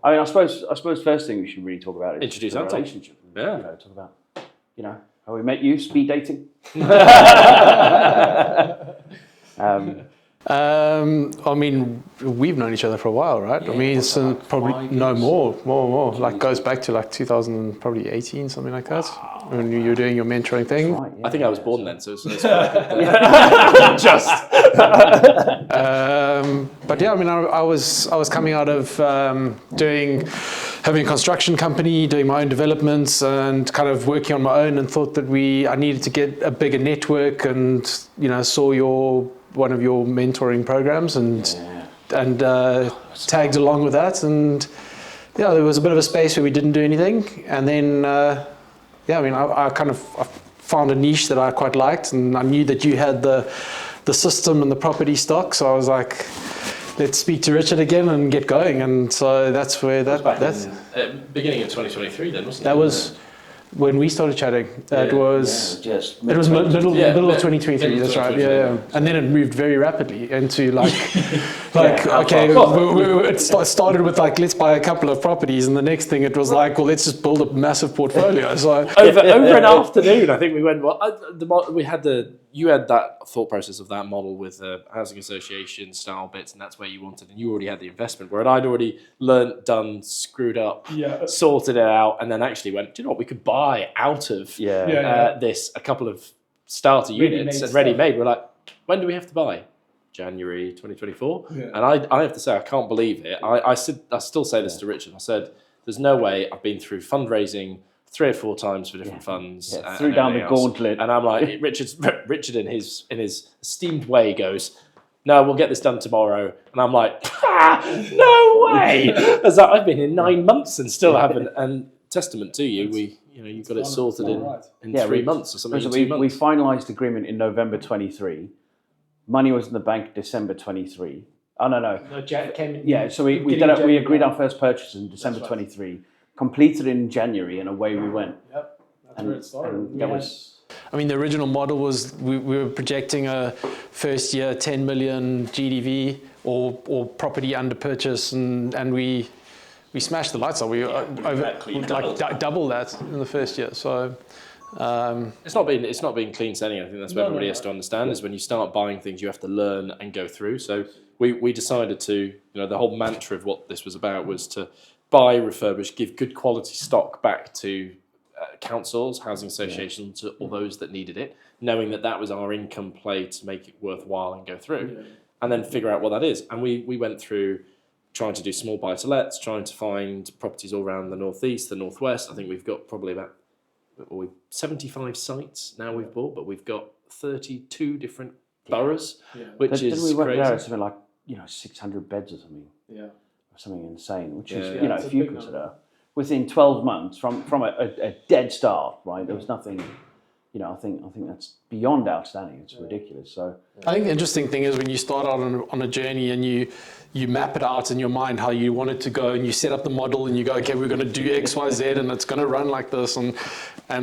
I mean, I suppose first thing we should really talk about is Introduce the Anton. relationship. Yeah. You know, talk about, you know, how we met you, speed dating. I mean, we've known each other for a while, right? Yeah, I mean, what's since that, probably 5 no years? more. Like goes back to like 2018, something like that. When you were doing your mentoring thing. Right, yeah, I think I was yeah, born so- then, so it's just. But yeah, I mean, I was coming out of having a construction company, doing my own developments, and kind of working on my own, and thought that I needed to get a bigger network, and saw one of your mentoring programs, and tagged along with that, and yeah, there was a bit of a space where we didn't do anything, and then I mean, I found a niche that I quite liked, and I knew that you had the system and the property stock, so I was like, let's speak to Richard again and get going, and so that's where that's Beginning of 2023 then, wasn't it? that was when we started chatting. It was middle of 2023. That's right. Yeah. And then it moved very rapidly into like it started with like, let's buy a couple of properties, and the next thing it was like, well, let's just build a massive portfolio. So over an afternoon, I think we went. Well, you had that thought process of that model with housing association style bits, and that's where you wanted, and you already had the investment. Where I'd already learnt, done, screwed up, sorted it out, and then actually went, do you know what, we could buy out of this a couple of starter units and ready-made. We're like, when do we have to buy? January 2024. And I have to say, I can't believe it. I still say this to Richard. I said, there's no way. I've been through fundraising 3 or 4 times for different funds. Threw down the gauntlet. And I'm like, Richard in his esteemed way goes, no, we'll get this done tomorrow. And I'm like, no way. As I've been here 9 months and still haven't. And testament to you, you got it sorted in 3 months or something. We finalised agreement in November 23. Money was in the bank December 23. Oh no. No, Jack came in. Yeah, so we agreed our first purchase in December 23. Completed in January, and away we went. Yep, that's where it started. I mean, the original model was we were projecting a first year 10 million GDV or property under purchase, and we smashed the lights out. We double that in the first year. So it's not been clean sailing. I think that's what everybody has to understand. Is when you start buying things, you have to learn and go through. So we decided to, the whole mantra of what this was about was to buy, refurbish, give good quality stock back to councils, housing associations, all those that needed it, knowing that was our income play to make it worthwhile and go through, and then figure out what that is. And we went through trying to do small buy-to-lets, trying to find properties all around the northeast, the northwest. I think we've got probably about 75 sites now we've bought, but we've got 32 different boroughs, which is Didn't we work crazy. there at something like 600 beds or something? Yeah. Something insane, which is if you consider within 12 months from a dead start, right? There was nothing. I think that's beyond outstanding. It's ridiculous. So I think the interesting thing is when you start out on a journey and you map it out in your mind how you want it to go, and you set up the model and you go, okay, we're going to do X, Y, Z, and it's going to run like this, and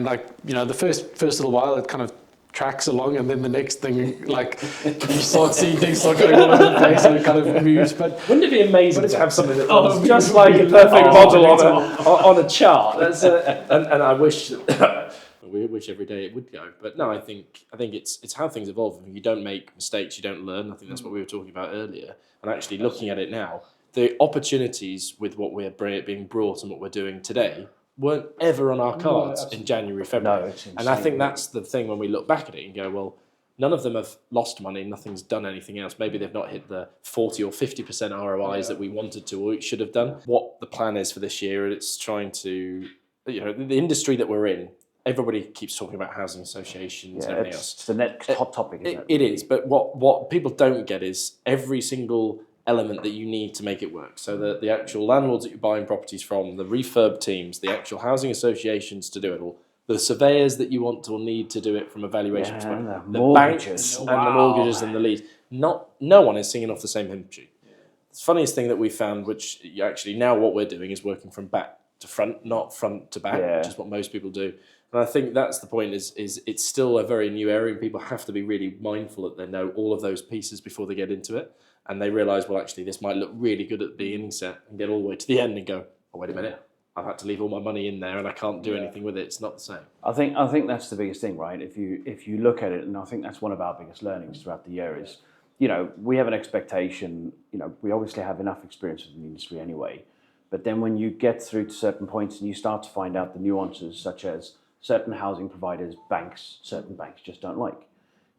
like the first little while it kind of tracks along, and then the next thing, like you start seeing things start going all over the place, and it kind of moves. But wouldn't it be amazing to have something that runs just like a perfect model on a chart? That's and I wish we wish every day it would go. But no, I think it's how things evolve. If you don't make mistakes, you don't learn. I think that's what we were talking about earlier. And actually looking at it now, the opportunities with what we're being brought and what we're doing today weren't ever on our cards in January, February. No, it's insane. And I think that's the thing when we look back at it and go, well, none of them have lost money, nothing's done anything else. Maybe they've not hit the 40 or 50% ROIs that we wanted to or should have done. What the plan is for this year, it's trying to, the industry that we're in, everybody keeps talking about housing associations and everything else. It's the next hot topic, isn't it? It is, but what people don't get is every single element that you need to make it work. So the actual landlords that you're buying properties from, the refurb teams, the actual housing associations to do it all, the surveyors that you want to or need to do it from a valuation perspective, the banks and the mortgages and the lease. No one is singing off the same hymn sheet. The funniest thing that we found, which actually now what we're doing is working from back to front, not front to back, which is what most people do. And I think that's the point. Is it's still a very new area, and people have to be really mindful that they know all of those pieces before they get into it, and they realise, well, actually, this might look really good at the beginning set, and get all the way to the end and go, oh, wait a minute, I've had to leave all my money in there, and I can't do anything with it. It's not the same. I think that's the biggest thing, right? If you look at it, and I think that's one of our biggest learnings throughout the year is, we have an expectation. We obviously have enough experience in the industry anyway, but then when you get through to certain points and you start to find out the nuances, such as certain housing providers, certain banks just don't like,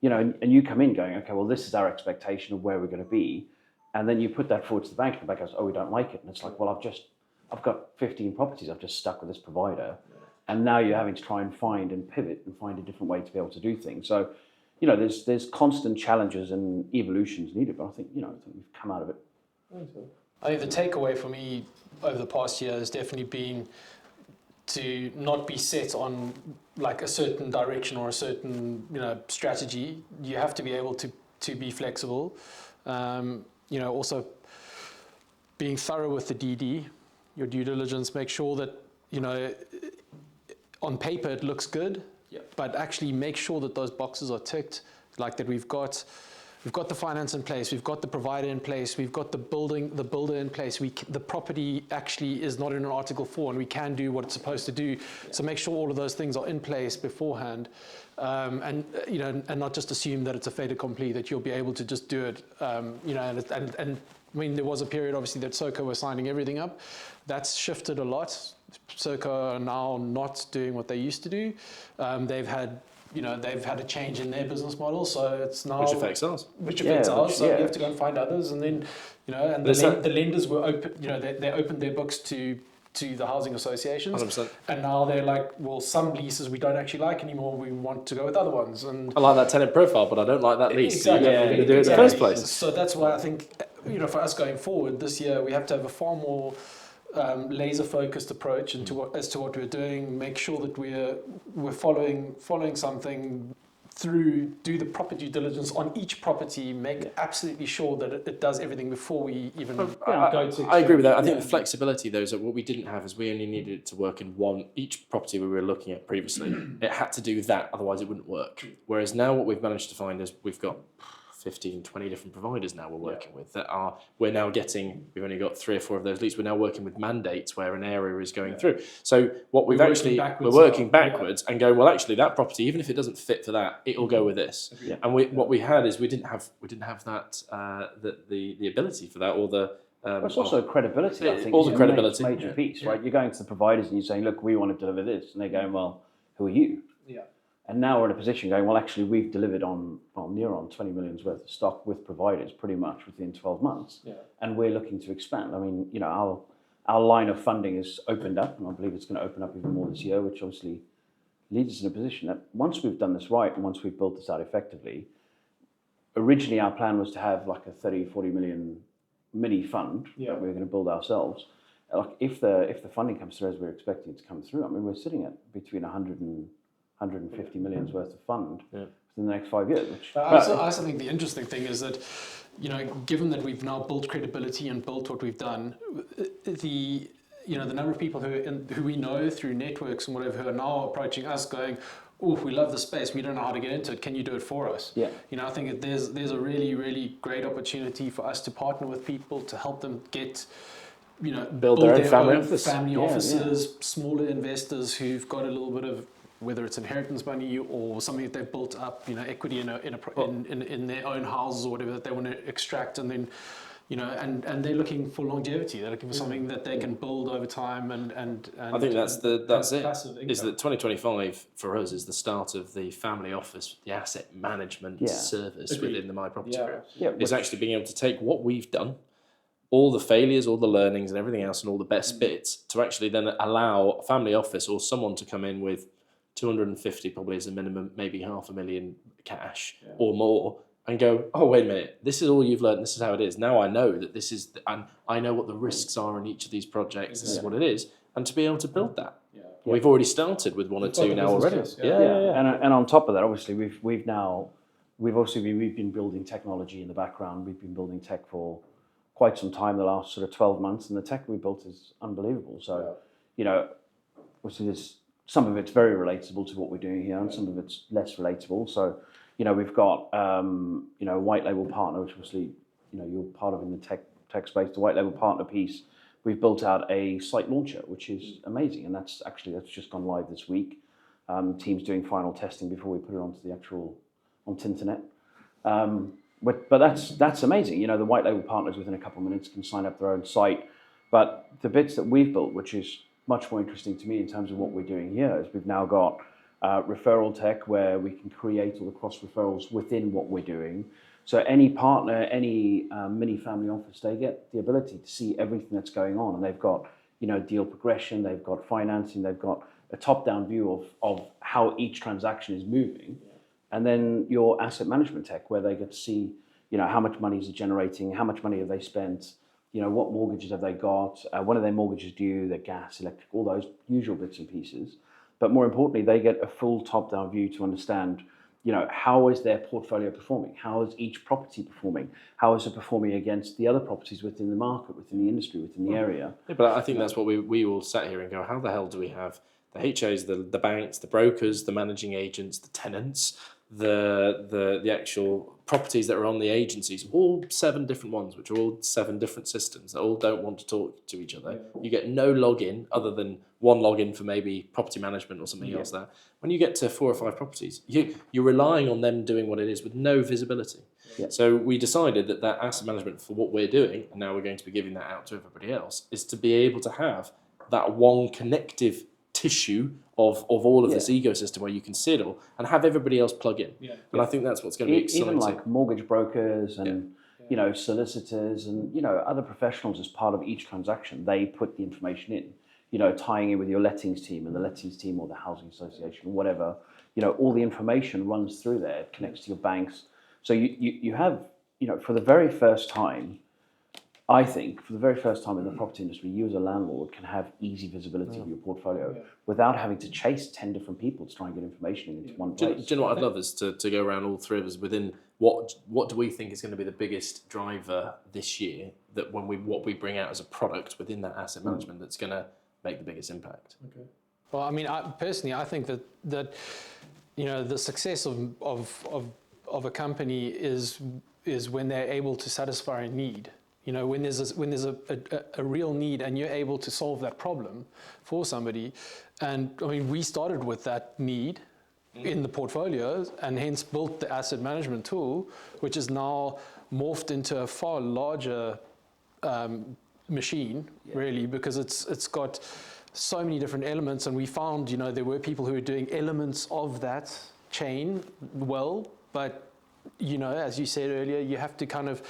and you come in going, okay, well, this is our expectation of where we're going to be, and then you put that forward to the bank, and the bank goes, oh, we don't like it, and it's like, well, I've got 15 properties, I've just stuck with this provider, and now you're having to try and find and pivot and find a different way to be able to do things. So, there's constant challenges and evolutions needed, but I think we've come out of it. I think the takeaway for me over the past year has definitely been to not be set on like a certain direction or a certain strategy. You have to be able to be flexible. Also being thorough with the DD, your due diligence. Make sure that on paper it looks good, but actually make sure that those boxes are ticked. Like that we've got the finance in place, we've got the provider in place, we've got the builder in place. The property actually is not in an Article 4, and we can do what it's supposed to do. So make sure all of those things are in place beforehand, and not just assume that it's a fait accompli, that you'll be able to just do it. And I mean, there was a period obviously that SOCO was signing everything up. That's shifted a lot. SOCO are now not doing what they used to do. They've had a change in their business model, so it's now which affects us. So we have to go and find others, and then the lenders were open. They opened their books to the housing associations, 100%. And now they're like, well, some leases we don't actually like anymore. We want to go with other ones. And I like that tenant profile, but I don't like that lease. Exactly. So you're never going to do it in the first place. So that's why I think for us going forward this year, we have to have a far more laser-focused approach as to what we're doing. Make sure that we're following something through. Do the proper due diligence on each property. Make absolutely sure that it does everything before we even go to. I agree with that. I think the flexibility, though, is that what we didn't have is we only needed it to work in each property we were looking at previously. It had to do that, otherwise it wouldn't work. Whereas now what we've managed to find is we've got 15, 20 different providers now we're working with we've only got 3 or 4 of those leads. We're now working with mandates where an area is going through. So what we're working backwards and going, well, actually that property, even if it doesn't fit for that, it'll go with this. Yeah. And what we had is we didn't have that, the ability for that, or the, it's also credibility, I think. Also credibility. Major piece, right? You're going to the providers and you're saying, look, we want to deliver this. And they're going, well, who are you? Yeah. And now we're in a position going, well, actually, we've delivered near on 20 million's worth of stock with providers pretty much within 12 months. Yeah. And we're looking to expand. I mean, our line of funding is opened up, and I believe it's going to open up even more this year, which obviously leads us in a position that once we've done this right and once we've built this out effectively, originally our plan was to have like a 30, 40 million mini fund that we were going to build ourselves. Like if the funding comes through as we're expecting it to come through, I mean, we're sitting at between 100 and 150 million's worth of fund within the next 5 years. I also think the interesting thing is that, given that we've now built credibility and built what we've done, the number of people who we know through networks and whatever who are now approaching us going, oh, we love the space, we don't know how to get into it, can you do it for us? Yeah. I think that there's a really, really great opportunity for us to partner with people to help them get build their own family offices, smaller investors who've got a little bit of, whether it's inheritance money or something that they've built up, equity in their own houses or whatever that they want to extract, and then, and they're looking for longevity. They're looking for something that they can build over time, and I think that's it. Is that 2025 for us is the start of the family office, the asset management service within the My Property Group. Yeah, it's actually being able to take what we've done, all the failures, all the learnings, and everything else, and all the best bits, to actually then allow a family office or someone to come in with 250 probably as a minimum, maybe 500,000 cash or more, and go, oh, wait a minute, this is all you've learned, this is how it is. Now I know that this is, and I know what the risks are in each of these projects, this is what it is, and to be able to build that. Yeah. We've already started with 1 or 2 now already. And on top of that, obviously, we've been building technology in the background. We've been building tech for quite some time, the last sort of 12 months, and the tech we built is unbelievable. So, obviously there's some of it's very relatable to what we're doing here, and some of it's less relatable. So, we've got a white label partner, which obviously you're part of in the tech space. The white label partner piece, we've built out a site launcher, which is amazing, and that's just gone live this week. Team's doing final testing before we put it onto internet. But that's amazing. The white label partners within a couple of minutes can sign up their own site. But the bits that we've built, which is much more interesting to me in terms of what we're doing here, is we've now got referral tech where we can create all the cross referrals within what we're doing. So any partner, any mini family office, they get the ability to see everything that's going on, and they've got deal progression, they've got financing, they've got a top-down view of how each transaction is moving. And then your asset management tech, where they get to see, how much money is it generating, how much money have they spent, what mortgages have they got, when are their mortgages due, their gas, electric, all those usual bits and pieces. But more importantly, they get a full top-down view to understand, how is their portfolio performing? How is each property performing? How is it performing against the other properties within the market, within the industry, within the area? Yeah, but I think that's what we all sat here and go, how the hell do we have the HOs, the banks, the brokers, the managing agents, the tenants, the actual properties that are on the agencies, all 7 different ones, which are all 7 different systems that all don't want to talk to each other. You get no login other than one login for maybe property management or something else there. When you get to 4 or 5 properties, you're relying on them doing what it is with no visibility. So we decided that asset management for what we're doing, and now we're going to be giving that out to everybody else, is to be able to have that one connective tissue of all of this ecosystem where you can see it all and have everybody else plug in. And I think that's what's going to be exciting. Even like mortgage brokers and solicitors and other professionals as part of each transaction, they put the information in, tying in with your lettings team and the lettings team or the housing association, whatever. All the information runs through there, it connects to your banks. So you have, for the very first time, I think, for the very first time in the property industry, you as a landlord can have easy visibility of your portfolio without having to chase 10 different people to try and get information into one place. Do you know what I'd love is to go around all 3 of us within what do we think is going to be the biggest driver this year that what we bring out as a product within that asset management that's going to make the biggest impact? Okay. Well, I mean, I think that the success of a company is when they're able to satisfy a need. When there's a real need and you're able to solve that problem for somebody, and I mean, we started with that need in the portfolios and hence built the asset management tool, which is now morphed into a far larger machine, really, because it's got so many different elements, and we found there were people who were doing elements of that chain well, but as you said earlier, you have to kind of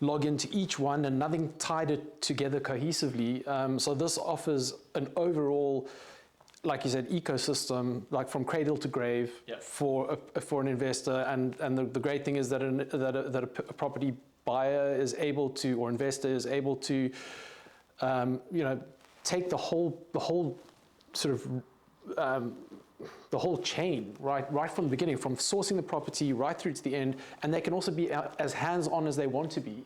log into each one and nothing tied it together cohesively. So this offers an overall, like you said, ecosystem, like from cradle to grave for an investor. And the great thing is that a property buyer is able to, or investor is able to, take the whole sort of the whole chain, right from the beginning, from sourcing the property right through to the end, and they can also be as hands-on as they want to be.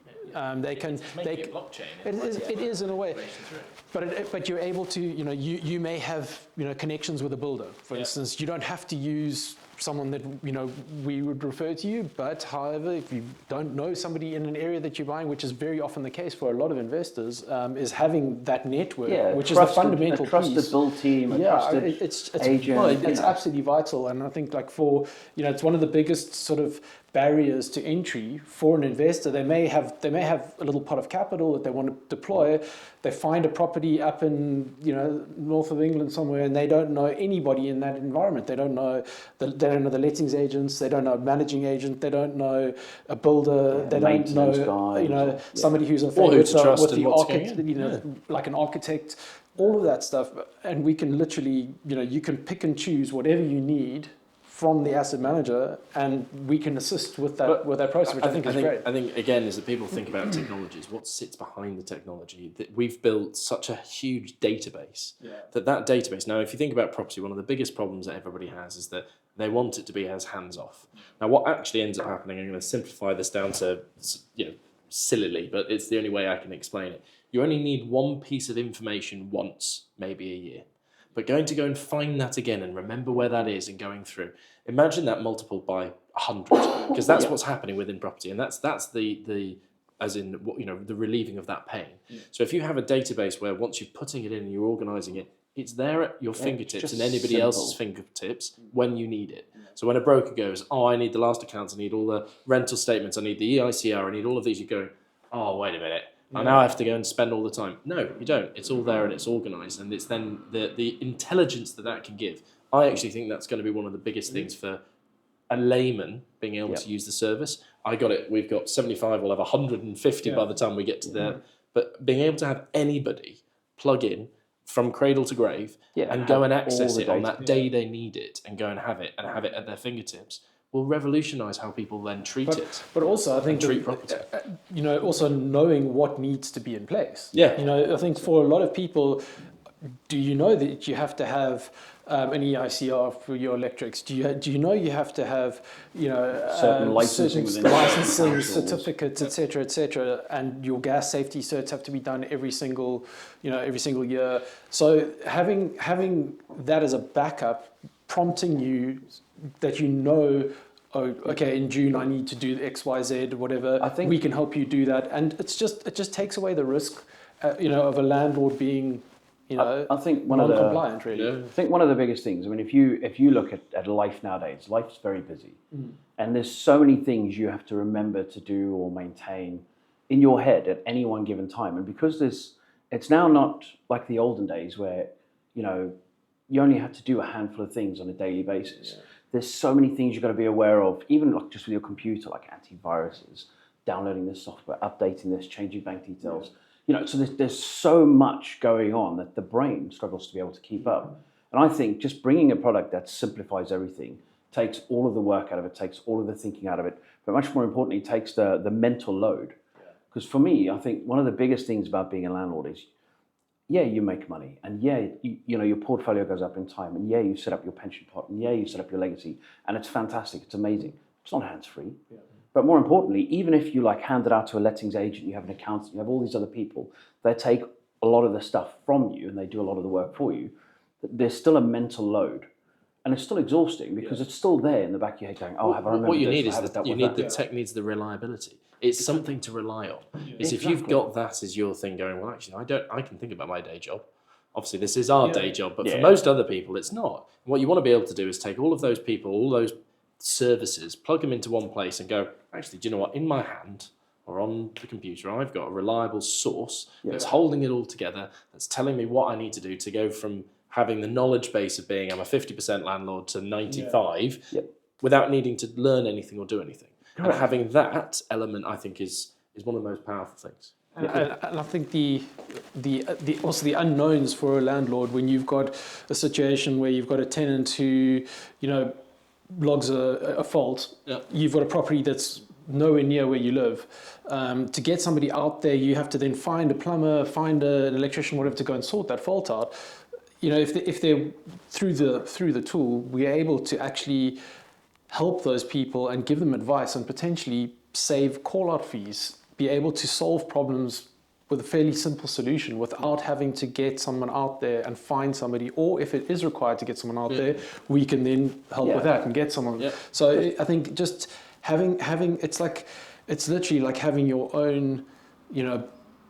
They can. Make it blockchain. It is in a way, but you're able to. You may have connections with a builder, for instance. You don't have to use someone that we would refer to you, but however, if you don't know somebody in an area that you're buying, which is very often the case for a lot of investors, is having that network, which is the fundamental piece. A trusted build team, a trusted agent. Well, it's absolutely vital, and I think for it's one of the biggest sort of barriers to entry for an investor. They may have a little pot of capital that they want to deploy. They find a property up in north of England somewhere, and they don't know anybody in that environment. They don't know the lettings agents. They don't know a managing agent. They don't know a builder. They don't know somebody who's affiliated with the architect, like an architect. All of that stuff, and we can literally you can pick and choose whatever you need from the asset manager, and we can assist with that process, which I think is great. I think again, as people think about technologies, what sits behind the technology, that we've built such a huge database. That database. Now, if you think about property, one of the biggest problems that everybody has is that they want it to be as hands off. Now, what actually ends up happening, I'm going to simplify this down to sillily, but it's the only way I can explain it. You only need one piece of information once, maybe a year. But going to go and find that again and remember where that is and going through. Imagine that multiplied by 100, because that's what's happening within property, and that's the as in, the relieving of that pain. So if you have a database where once you're putting it in and you're organising it, it's there at your fingertips and anybody else's fingertips when you need it. So when a broker goes, I need the last accounts, I need all the rental statements, I need the EICR, I need all of these, you go, oh, wait a minute, I now have to go and spend all the time. No, you don't. It's all there and it's organised, and it's then the intelligence that can give. I actually think that's going to be one of the biggest things for a layman being able to use the service. I got it. We've got 75. We'll have 150 by the time we get to there. But being able to have anybody plug in from cradle to grave and go and access it on that day they need it and go and have it at their fingertips will revolutionise how people then treat it. But also, I think treat property. Also knowing what needs to be in place. Yeah. I think for a lot of people, do you know that you have to have an EICR for your electrics? Do you know you have to have certain licensing certificates, etc., and your gas safety certs have to be done every single year. So having that as a backup, prompting you that oh, okay, in June I need to do X, Y, Z, whatever. I think we can help you do that, and it just takes away the risk, of a landlord being. I think non-compliant, really. I think one of the biggest things, I mean, if you look at life nowadays, life's very busy. And there's so many things you have to remember to do or maintain in your head at any one given time. And because it's now not like the olden days where, you only had to do a handful of things on a daily basis. Yeah. There's so many things you've got to be aware of, even like just with your computer, like antiviruses, downloading this software, updating this, changing bank details. So there's so much going on that the brain struggles to be able to keep up. And I think just bringing a product that simplifies everything, takes all of the work out of it, takes all of the thinking out of it, but much more importantly, takes the mental load. Because for me, I think one of the biggest things about being a landlord is, you make money, and your portfolio goes up in time, and you set up your pension pot, and you set up your legacy, and it's fantastic, it's amazing. It's not hands-free. Yeah. But more importantly, even if you hand it out to a lettings agent, you have an accountant, you have all these other people, they take a lot of the stuff from you and they do a lot of the work for you. There's still a mental load, and it's still exhausting because it's still there in the back of your head going, have I remembered what you this? need is the tech needs the reliability. It's something to rely on. Is if you've got that as your thing going, well, actually, I can think about my day job. Obviously, this is our day job, but for most other people, it's not. And what you want to be able to do is take all of those people, all those services, plug them into one place and go, actually, do you know what? In my hand or on the computer, I've got a reliable source that's holding it all together, that's telling me what I need to do to go from having the knowledge base of being I'm a 50% landlord to 95 without needing to learn anything or do anything. Correct. And having that element, I think, is one of the most powerful things. And I think the also the unknowns for a landlord when you've got a situation where you've got a tenant who, logs a fault, you've got a property that's nowhere near where you live. To get somebody out there, you have to then find a plumber, find an electrician, whatever, to go and sort that fault out. If they're through the tool, we're able to actually help those people and give them advice and potentially save call-out fees, be able to solve problems with a fairly simple solution without having to get someone out there and find somebody, or if it is required to get someone out there, we can then help with that and get someone. Yeah. So I think just having it's literally like having your own,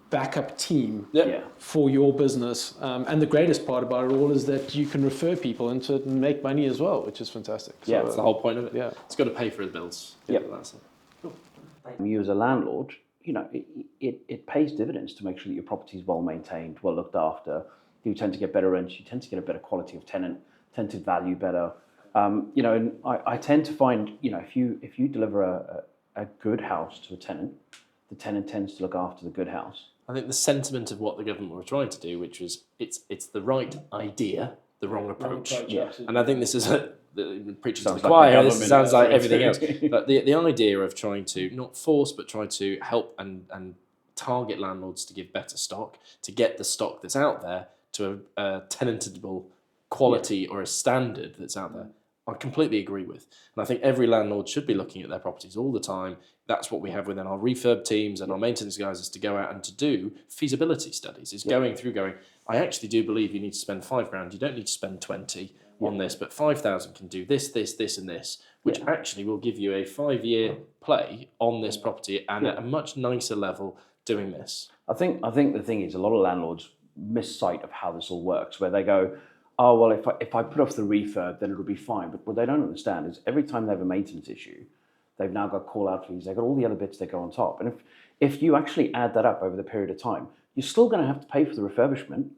backup team for your business. And the greatest part about it all is that you can refer people into it and make money as well, which is fantastic. So, that's the whole point of it. Yeah. It's got to pay for the bills. Yeah. That's it. Cool. You as a landlord, it pays dividends to make sure that your property is well maintained, well looked after. You tend to get better rents. You tend to get a better quality of tenant. Tend to value better. And I tend to find, if you deliver a good house to a tenant, the tenant tends to look after the good house. I think the sentiment of what the government were trying to do, which was it's the right idea, the wrong approach. And I think this is preaching to the choir. This sounds like everything else. But the idea of trying to not force, but try to help and target landlords to give better stock, to get the stock that's out there to a tenantable quality or a standard that's out there, I completely agree with. And I think every landlord should be looking at their properties all the time. That's what we have within our refurb teams and our maintenance guys, is to go out and to do feasibility studies, is going through I actually do believe you need to spend £5,000. You don't need to spend 20 on this, but 5,000 can do this, and this, which actually will give you a 5-year play on this property and at a much nicer level doing this. I think the thing is, a lot of landlords miss sight of how this all works, where they go, oh, well, if I put off the refurb, then it'll be fine. But what they don't understand is every time they have a maintenance issue, they've now got call-out fees, they've got all the other bits that go on top. And if you actually add that up over the period of time, you're still going to have to pay for the refurbishment,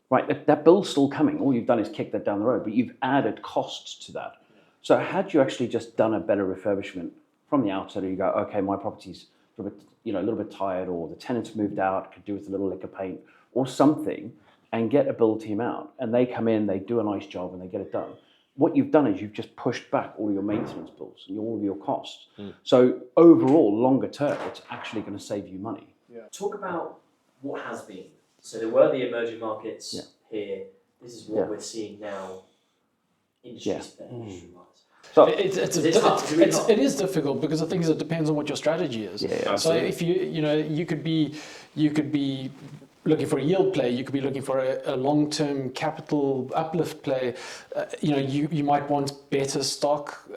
right? That bill's still coming. All you've done is kick that down the road, but you've added costs to that. So had you actually just done a better refurbishment from the outset, or you go, okay, my property's a little bit tired, or the tenant's moved out, could do with a little lick of paint or something, and get a build team out, and they come in, they do a nice job, and they get it done. What you've done is you've just pushed back all your maintenance bills and all of your costs. So overall, longer term, it's actually going to save you money. Talk about what has been. So there were the emerging markets here. This is what we're seeing now, industry-wise. So it is difficult because the thing is, it depends on what your strategy is. So if you could be looking for a yield play, you could be looking for a long-term capital uplift play. You might want better stock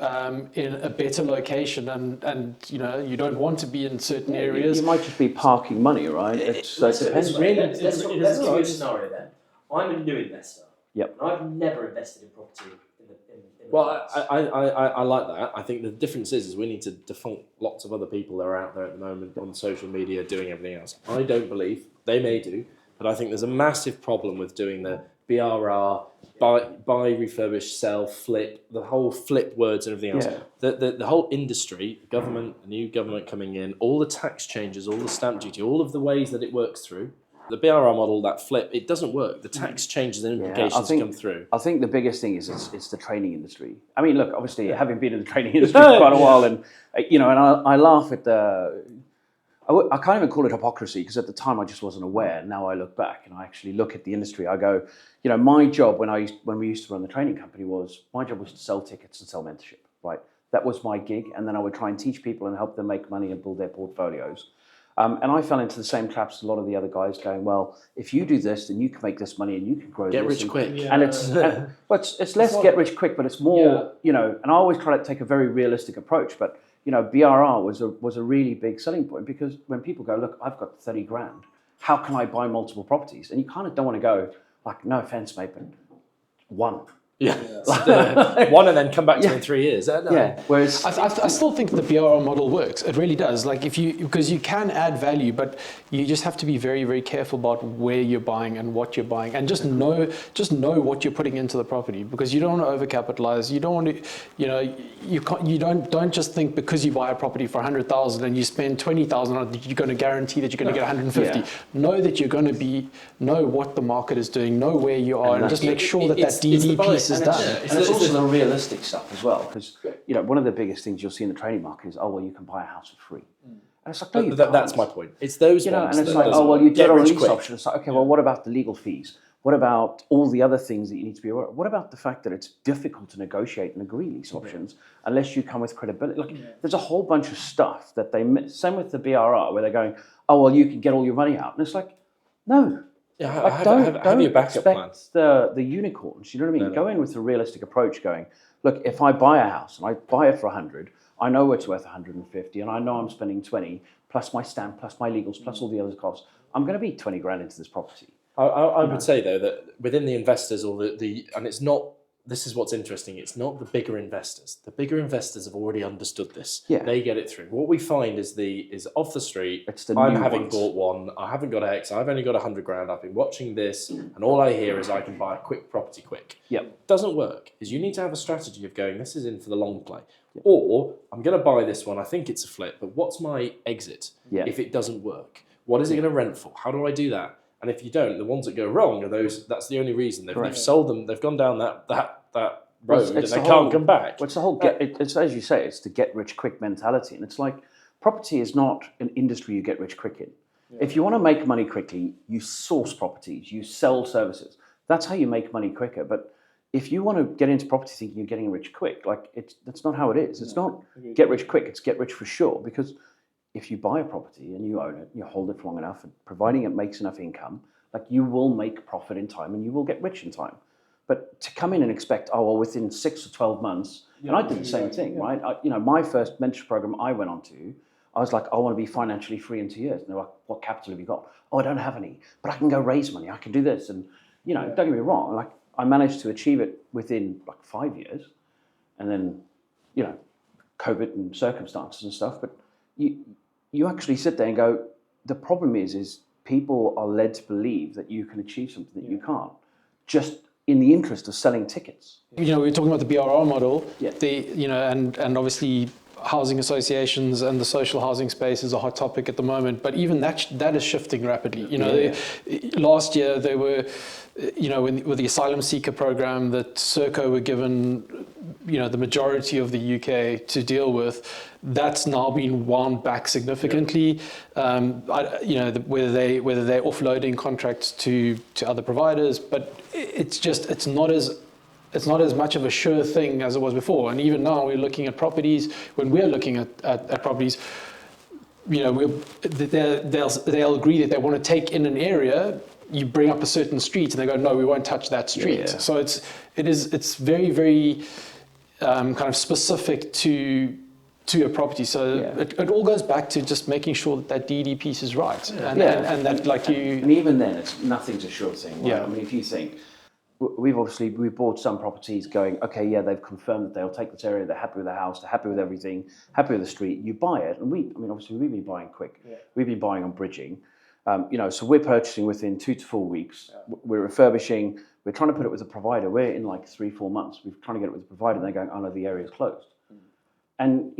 in a better location, and you don't want to be in certain areas. You might just be parking money, right? It depends. Let's give you a scenario then. I'm a new investor. Yep. And I've never invested in property in the Well, past. I like that. I think the difference is we need to default lots of other people that are out there at the moment on social media doing everything else. I don't believe, they may do, but I think there's a massive problem with doing the BRR, buy, refurbish, sell, flip, the whole flip words and everything else. The whole industry, government, new government coming in, all the tax changes, all the stamp duty, all of the ways that it works through. The BRR model, that flip, it doesn't work. The tax changes and implications come through. I think the biggest thing is it's the training industry. I mean, look, obviously, having been in the training industry for quite a while, and I laugh at I can't even call it hypocrisy, because at the time I just wasn't aware. Now I look back and I actually look at the industry. I go, my job when we used to run the training company was to sell tickets and sell mentorship, right? That was my gig, and then I would try and teach people and help them make money and build their portfolios. And I fell into the same traps as a lot of the other guys, going, well, if you do this, then you can make this money and you can grow Get this. rich quick. And it's less get rich quick, but it's more, and I always try to take a very realistic approach. But, BRR was a really big selling point, because when people go, look, I've got 30 grand, how can I buy multiple properties? And you kind of don't want to go, like, no offense, mate, but one. One and then come back to it in 3 years. Whereas I still think the BRR model works. It really does. Like because you can add value, but you just have to be very, very careful about where you're buying and what you're buying, and just know what you're putting into the property, because you don't want to overcapitalize. You don't want to, you don't just think because you buy a property for 100,000 and you spend 20,000 on it, you're going to guarantee that you're going to get 150. Know that you're going to know what the market is doing, know where you are, and just make sure that DD piece is done. And it's also the realistic stuff as well, because one of the biggest things you'll see in the training market is, oh, well, you can buy a house for free. And it's like, no, you can't. That's my point. It's those ones. And it's like, oh, well, you do it on a lease option. It's like, okay, well, what about the legal fees? What about all the other things that you need to be aware of? What about the fact that it's difficult to negotiate and agree lease options unless you come with credibility? Like, there's a whole bunch of stuff that they miss. Same with the BRR, where they're going, oh, well, you can get all your money out. And it's like, no. Yeah, like, have your backup plan. The unicorns, you know what I mean? Go in with a realistic approach, going, look, if I buy a house and I buy it for 100, I know it's worth 150, and I know I'm spending 20 plus my stamp, plus my legals, plus all the other costs. I'm going to be 20 grand into this property. I would say, though, that within the investors, or and it's not, this is what's interesting, it's not the bigger investors. The bigger investors have already understood this. Yeah. They get it through. What we find is off the street, it's the I'm new having ones. bought one, I haven't got X, I've only got 100 grand, I've been watching this, and all I hear is I can buy a quick property quick. Yep. Doesn't work, is you need to have a strategy of going, this is in for the long play. Yep. Or, I'm going to buy this one, I think it's a flip, but what's my exit if it doesn't work? What is it going to rent for? How do I do that? And if you don't, the ones that go wrong are those. That's the only reason they've sold them. They've gone down that road, and they can't come back. Well, it's the whole it's as you say, it's the get rich quick mentality, and it's like property is not an industry you get rich quick in. If you want to make money quickly, you source properties, you sell services. That's how you make money quicker. But if you want to get into property thinking you're getting rich quick, that's not how it is. It's not get rich quick. It's get rich for sure, because if you buy a property and you own it, you hold it for long enough, and providing it makes enough income, Like, you will make profit in time and you will get rich in time. But to come in and expect, oh, well, within 6 or 12 months, and I did the same thing, right? My first mentorship program I went on to, I was like, I want to be financially free in 2 years. And they're like, what capital have you got? Oh, I don't have any, but I can go raise money. I can do this. And, don't get me wrong, like, I managed to achieve it within like 5 years. And then, COVID and circumstances and stuff. But you actually sit there and go, the problem is people are led to believe that you can achieve something that you can't, just in the interest of selling tickets. We were talking about the BRR model, Yeah. And obviously housing associations and the social housing space is a hot topic at the moment, but even that is shifting rapidly. Last year they were, with the asylum seeker program that Serco were given, the majority of the UK to deal with, that's now been wound back significantly. Whether they're offloading contracts to other providers, but it's not as much of a sure thing as it was before. And even now we're looking at properties. When we're looking at properties, they'll agree that they want to take in an area. You bring up a certain street, and they go, "No, we won't touch that street." Yeah. So it's very, very kind of specific to a property. So it all goes back to just making sure that DD piece is right, and that And even then, nothing's a sure thing. Right? Yeah. I mean, if you think, we bought some properties going, okay, yeah, they've confirmed that they'll take this area, they're happy with the house, they're happy with everything, happy with the street, you buy it. And obviously we've been buying quick. Yeah. We've been buying on bridging. So we're purchasing within 2 to 4 weeks. Yeah. We're refurbishing, we're trying to put it with a provider. We're in like 3-4 months. We're trying to get it with a provider, and they're going, oh no, the area's closed. And,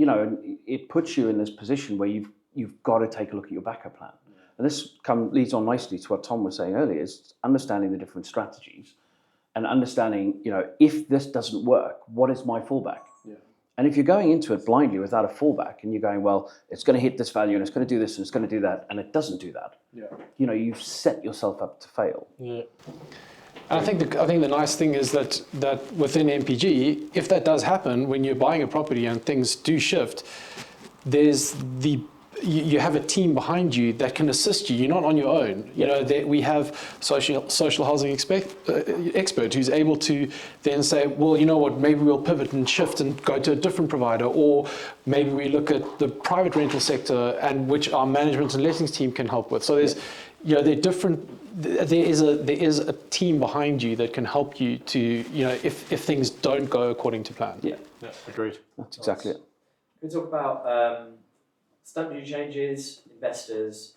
it puts you in this position where you've got to take a look at your backup plan. Yeah. And this leads on nicely to what Tom was saying earlier, is understanding the different strategies. And understanding, if this doesn't work, what is my fallback? Yeah. And if you're going into it blindly without a fallback, and you're going, well, it's going to hit this value, and it's going to do this, and it's going to do that, and it doesn't do that, you've set yourself up to fail. Yeah. And I think the nice thing is that within MPG, if that does happen, when you're buying a property and things do shift, you have a team behind you that can assist you. You're not on your own. We have social housing expert who's able to then say, well, you know what, maybe we'll pivot and shift and go to a different provider, or maybe we look at the private rental sector, and which our management and lettings team can help with. So there is a team behind you that can help you to, if things don't go according to plan. Yeah, agreed. That's exactly it. Can we talk about stamp duty changes, investors,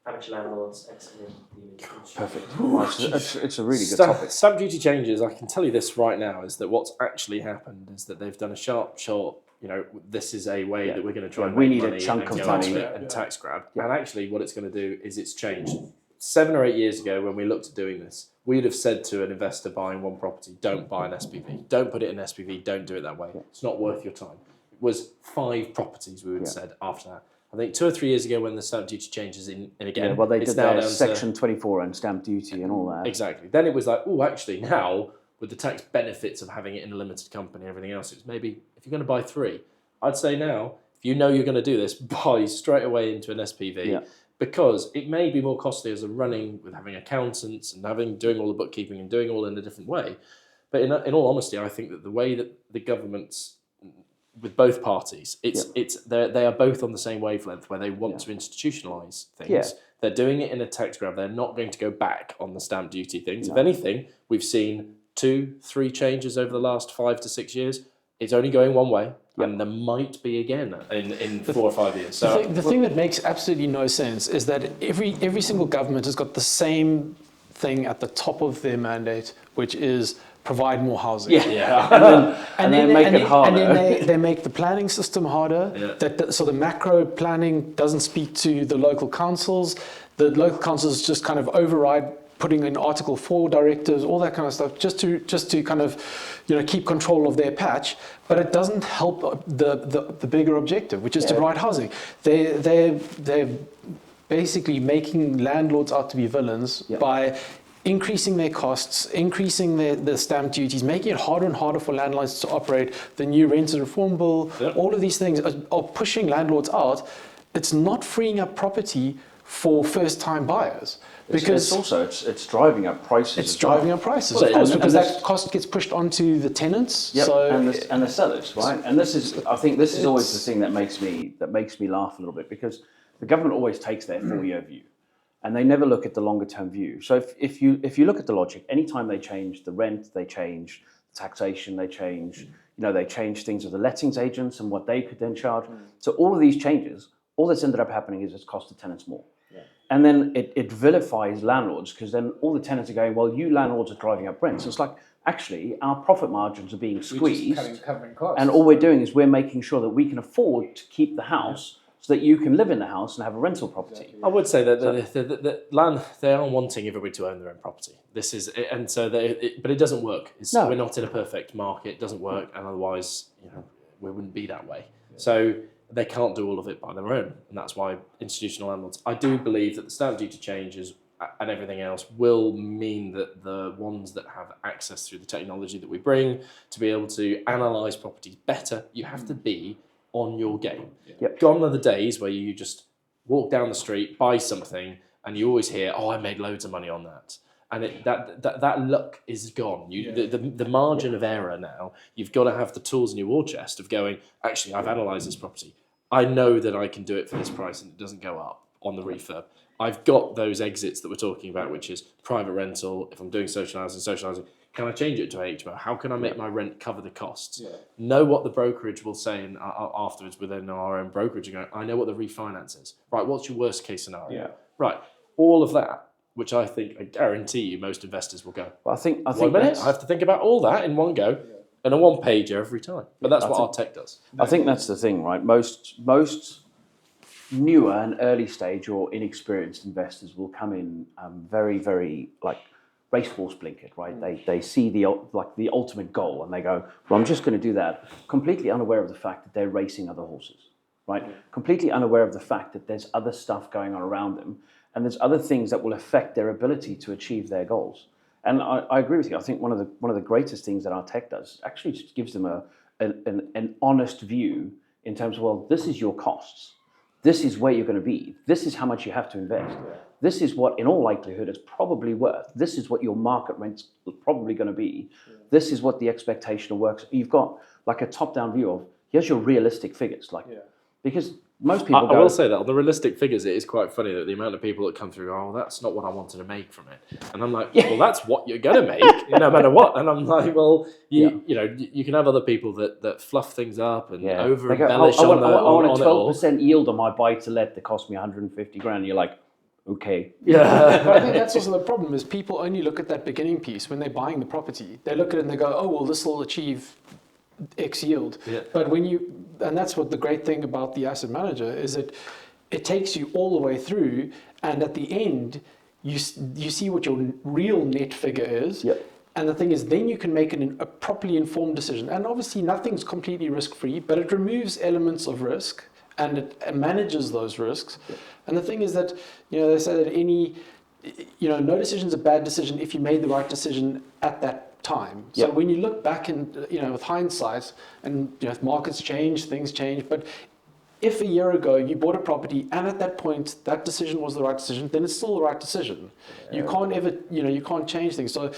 amateur landlords, exiting the industry? Perfect. It's a really good topic. Stamp duty changes, I can tell you this right now, is that what's actually happened is that they've done a sharp, this is a way that we're going to try and we make need money a chunk and of go money after it and tax grab. And actually what it's going to do is it's changed. 7 or 8 years ago, when we looked at doing this, we'd have said to an investor buying one property, don't buy an SPV, don't put it in SPV, don't do it that way. It's not worth your time. It was 5 properties we would have said after that. I think 2 or 3 years ago, when the stamp duty changes in again, they did their Section 24 and stamp duty and all that. Exactly. Then it was like, oh, actually now with the tax benefits of having it in a limited company and everything else, it's maybe if you're going to buy 3, I'd say now, if you're going to do this, buy straight away into an SPV. Yeah. Because it may be more costly as a running with having accountants and doing all the bookkeeping and doing all in a different way. But in all honesty, I think that the way that the government's with both parties, they are both on the same wavelength where they want to institutionalise things. Yeah. They're doing it in a tax grab. They're not going to go back on the stamp duty things. No. If anything, we've seen 2-3 changes over the last 5 to 6 years. It's only going one way. And there might be again in 4 or 5 years. So the thing that makes absolutely no sense is that every single government has got the same thing at the top of their mandate, which is provide more housing. And then make it harder. And then they make the planning system harder. Yeah. So the macro planning doesn't speak to the local councils. The local councils just kind of override putting in Article 4 directives, all that kind of stuff, just to kind of, keep control of their patch. But it doesn't help the bigger objective, which is to provide housing. They're basically making landlords out to be villains by increasing their costs, increasing the stamp duties, making it harder and harder for landlords to operate. The new renters reform bill, all of these things are pushing landlords out. It's not freeing up property for first-time buyers. Because it's driving up prices. It's driving up prices, well, of course, because that cost gets pushed onto the tenants. Yep, So and the sellers, right? And I think this is always the thing that makes me laugh a little bit, because the government always takes their 4-year view, and they never look at the longer term view. So if you look at the logic, anytime they change the rent, they change taxation, they change they change things with the lettings agents and what they could then charge. So all of these changes, all that's ended up happening is it's cost the tenants more. And then it vilifies landlords, because then all the tenants are going, well, you landlords are driving up rents. So it's like, actually, our profit margins are being squeezed, covering costs. and all we're doing is we're making sure that we can afford to keep the house so that you can live in the house and have a rental property. Exactly. I would say that the land, they are wanting everybody to own their own property. This is, and so but it doesn't work. No. We're not in a perfect market. It doesn't work, and otherwise, we wouldn't be that way. So they can't do all of it by their own, and that's why institutional landlords. I do believe that the stamp duty changes and everything else will mean that the ones that have access through the technology that we bring to be able to analyse properties better, you have to be on your game. Yep. Gone are the days where you just walk down the street, buy something, and you always hear, "Oh, I made loads of money on that." And that luck is gone. The margin of error now, you've got to have the tools in your war chest of going, actually, I've analysed this property. I know that I can do it for this price and it doesn't go up on the refurb. I've got those exits that we're talking about, which is private rental. If I'm doing social housing, can I change it to HMO? How can I make my rent cover the costs? Know what the brokerage will say afterwards within our own brokerage. And go, I know what the refinance is. Right, what's your worst case scenario? Right, all of that, which I guarantee you most investors will go, Well, I think 1 minute, I have to think about all that in one go, and a one-pager every time. But that's what our tech does. I think that's the thing, right? Most newer and early stage or inexperienced investors will come in very, very like racehorse blinkered, right? They see the ultimate goal and they go, well, I'm just going to do that, completely unaware of the fact that they're racing other horses, right? Completely unaware of the fact that there's other stuff going on around them, and there's other things that will affect their ability to achieve their goals. And I agree with you. I think one of the greatest things that our tech does actually just gives them an honest view in terms of, well, this is your costs. This is where you're going to be. This is how much you have to invest. This is what, in all likelihood, it's probably worth. This is what your market rent's probably going to be. This is what the expectation of works. You've got like a top-down view of, here's your realistic figures. Because most people I will say that on the realistic figures, it is quite funny that the amount of people that come through, oh, that's not what I wanted to make from it. And I'm like, well, that's what you're going to make, no matter what. And I'm like, well, you can have other people that fluff things up and over-embellish I want on a it all. 12% yield on my buy-to-let that cost me 150 grand. You're like, okay. Yeah. But I think that's also the problem, is people only look at that beginning piece when they're buying the property. They look at it and they go, oh, well, this will achieve X yield. But and that's what the great thing about the asset manager is, that it takes you all the way through, and at the end you see what your real net figure is. And the thing is, then you can make a properly informed decision. And obviously nothing's completely risk-free, but it removes elements of risk and it manages those risks. And the thing is that, they say that no decision's a bad decision if you made the right decision at that time. So when you look back and with hindsight, and markets change, things change, but if a year ago you bought a property and at that point that decision was the right decision, then it's still the right decision. You can't ever you can't change things. So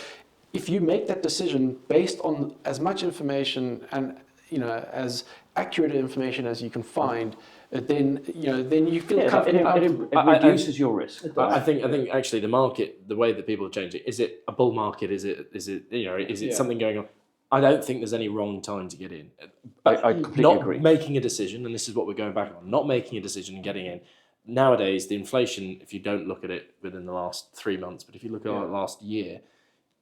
if you make that decision based on as much information and as accurate information as you can find, then you feel comfortable. It reduces your risk. I think actually the market, the way that people are changing, is it a bull market? Is it something going on? I don't think there's any wrong time to get in. I completely agree. Not making a decision, and this is what we're going back on, not making a decision and getting in. Nowadays, the inflation, if you don't look at it within the last 3 months, but if you look at it last year,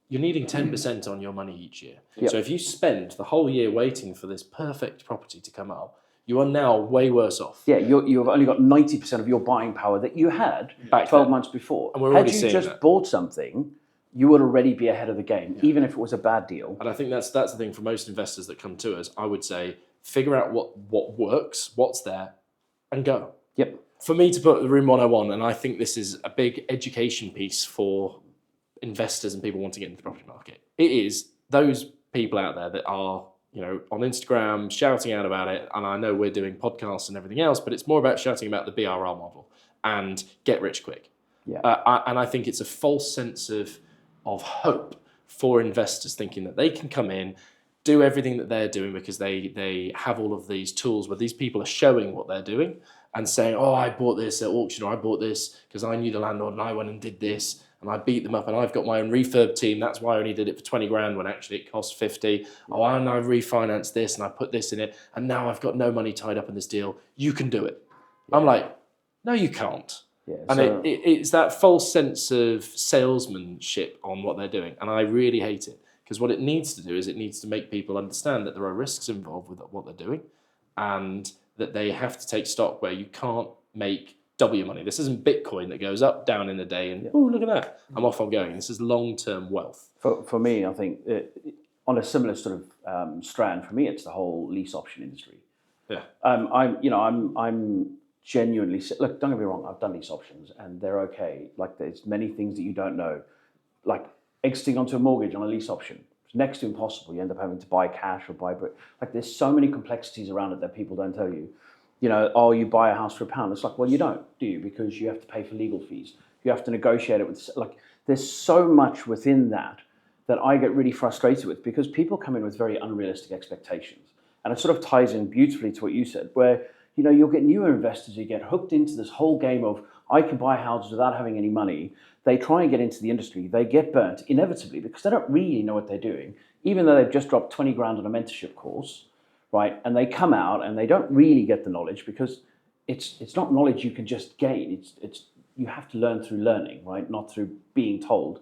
you're needing 10% on your money each year. So if you spend the whole year waiting for this perfect property to come up, you are now way worse off. You've only got 90% of your buying power that you had back 12 then. months before. And we're already had you seeing just that. bought something, you would already be ahead of the game, even if it was a bad deal. And I think that's the thing for most investors that come to us. I would say, figure out what works, what's there, and go. For me to put the Room 101, and I think this is a big education piece for investors and people wanting to get into the property market. It is those people out there that are on Instagram shouting out about it, and I know we're doing podcasts and everything else, but it's more about shouting about the BRR model and get rich quick. Yeah. And I think it's a false sense of hope for investors, thinking that they can come in, do everything that they're doing because they have all of these tools where these people are showing what they're doing and saying, oh, I bought this at auction, or I bought this because I knew the landlord and I went and did this and I beat them up and I've got my own refurb team. That's why I only did it for 20 grand when actually it cost 50. Oh, and I've refinanced this and I put this in it and now I've got no money tied up in this deal. You can do it. Yeah. I'm like, no, you can't. Yeah, and so it's that false sense of salesmanship on what they're doing. And I really hate it, because what it needs to do is it needs to make people understand that there are risks involved with what they're doing, and that they have to take stock where you can't make double your money. This isn't Bitcoin that goes up, down in a day and, oh, look at that, I'm off, I'm going. This is long-term wealth. For me, I think on a similar sort of strand, for me, it's the whole lease option industry. Yeah. I'm genuinely, look, don't get me wrong, I've done lease options and they're okay. Like, there's many things that you don't know. Like exiting onto a mortgage on a lease option, it's next to impossible. You end up having to buy cash or buy brick. Like, there's so many complexities around it that people don't tell you. You know, oh, you buy a house for £1. It's like, well, you don't, do you? Because you have to pay for legal fees. You have to negotiate it with, like, there's so much within that I get really frustrated with, because people come in with very unrealistic expectations. And it sort of ties in beautifully to what you said, where, you know, you'll get newer investors who get hooked into this whole game of, I can buy houses without having any money. They try and get into the industry. They get burnt inevitably because they don't really know what they're doing, even though they've just dropped 20 grand on a mentorship course, right? And they come out and they don't really get the knowledge, because it's not knowledge you can just gain. It's you have to learn through learning, right? Not through being told.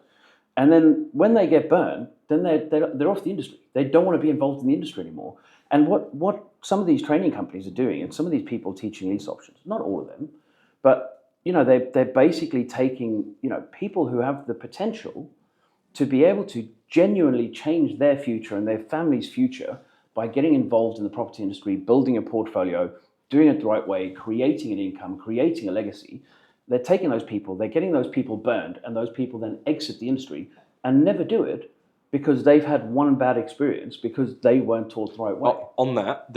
And then when they get burned, then they're off the industry. They don't want to be involved in the industry anymore. And what some of these training companies are doing, and some of these people teaching lease options, not all of them, but, you know, they're basically taking, you know, people who have the potential to be able to genuinely change their future and their family's future by getting involved in the property industry, building a portfolio, doing it the right way, creating an income, creating a legacy. They're taking those people, they're getting those people burned, and those people then exit the industry and never do it, because they've had one bad experience because they weren't taught the right way. On that,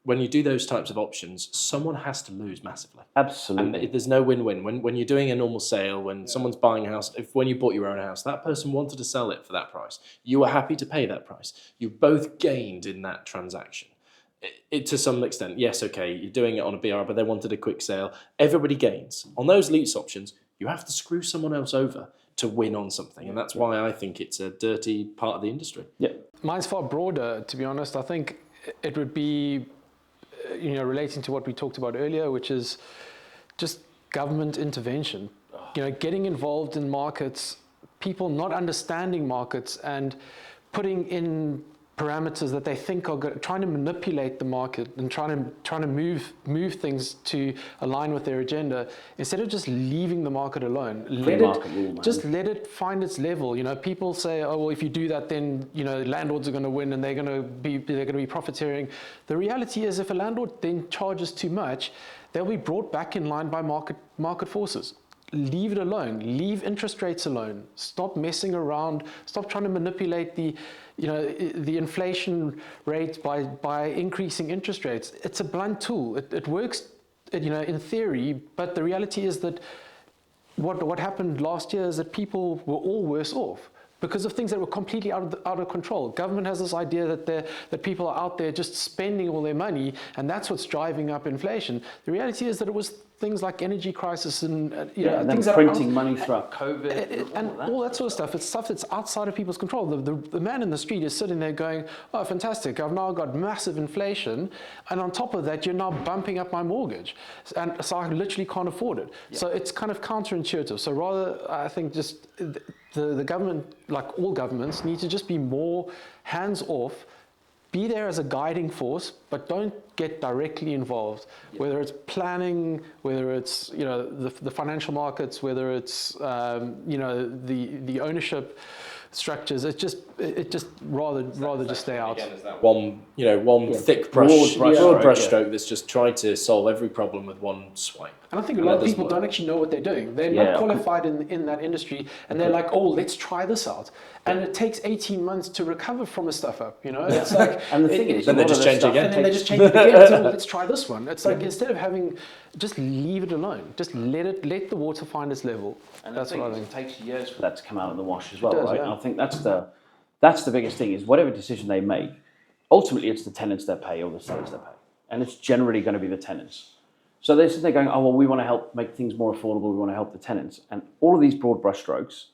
when you do those types of options, someone has to lose massively. Absolutely. And there's no win-win. When you're doing a normal sale, when someone's buying a house, when you bought your own house, that person wanted to sell it for that price. You were happy to pay that price. You both gained in that transaction. It to some extent, yes, okay, you're doing it on a BR, but they wanted a quick sale. Everybody gains. On those lease options, you have to screw someone else over to win on something, and that's why I think it's a dirty part of the industry. Yeah, mine's far broader, to be honest. I think it would be, you know, relating to what we talked about earlier, which is just government intervention. You know, getting involved in markets, people not understanding markets and putting in parameters that they think are good, trying to manipulate the market and trying to move things to align with their agenda, instead of just leaving the market alone. Let it find its level. You know, people say, oh well, if you do that, then, you know, landlords are going to win and they're going to be profiteering. The reality is, if a landlord then charges too much, they'll be brought back in line by market forces. Leave it alone. Leave interest rates alone. Stop messing around. Stop trying to manipulate the inflation rate by increasing interest rates. It's a blunt tool. It works, you know, in theory, but the reality is that what happened last year is that people were all worse off because of things that were completely out of control. Government has this idea that people are out there just spending all their money, and that's what's driving up inflation. The reality is that it was things like energy crisis and and things then printing money throughout COVID and all that sort of stuff. It's stuff that's outside of people's control. The man in the street is sitting there going, oh, fantastic, I've now got massive inflation, and on top of that, you're now bumping up my mortgage, and so I literally can't afford it. Yeah. So it's kind of counterintuitive. So rather, I think just the government, like all governments, need to just be more hands-off, be there as a guiding force, but don't get directly involved. Yeah. Whether it's planning, whether it's, you know, the financial markets, whether it's you know, the ownership structures. It just rather just stay out. Again, is that one thick broad brush stroke that's just trying to solve every problem with one swipe. And I think a lot of people don't actually know what they're doing. They're not qualified in that industry, and they're like, oh, let's try this out. And it takes 18 months to recover from a stuff up, you know? It's like, and the thing is, then they just change again. And then they just change it again. So let's try this one. It's like, instead of having, just leave it alone. Just let the water find its level. And that's what I think. It takes years for that to come out in the wash as well, does, right? yeah. And I think that's the biggest thing, is whatever decision they make, ultimately it's the tenants that pay or the sellers that pay. And it's generally going to be the tenants. So they're going, oh, well, we want to help make things more affordable. We want to help the tenants. And all of these broad brushstrokes,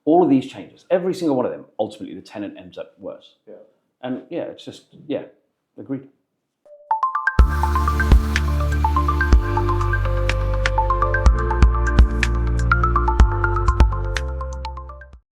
all of these changes, every single one of them, ultimately the tenant ends up worse. Yeah. And it's just, agreed.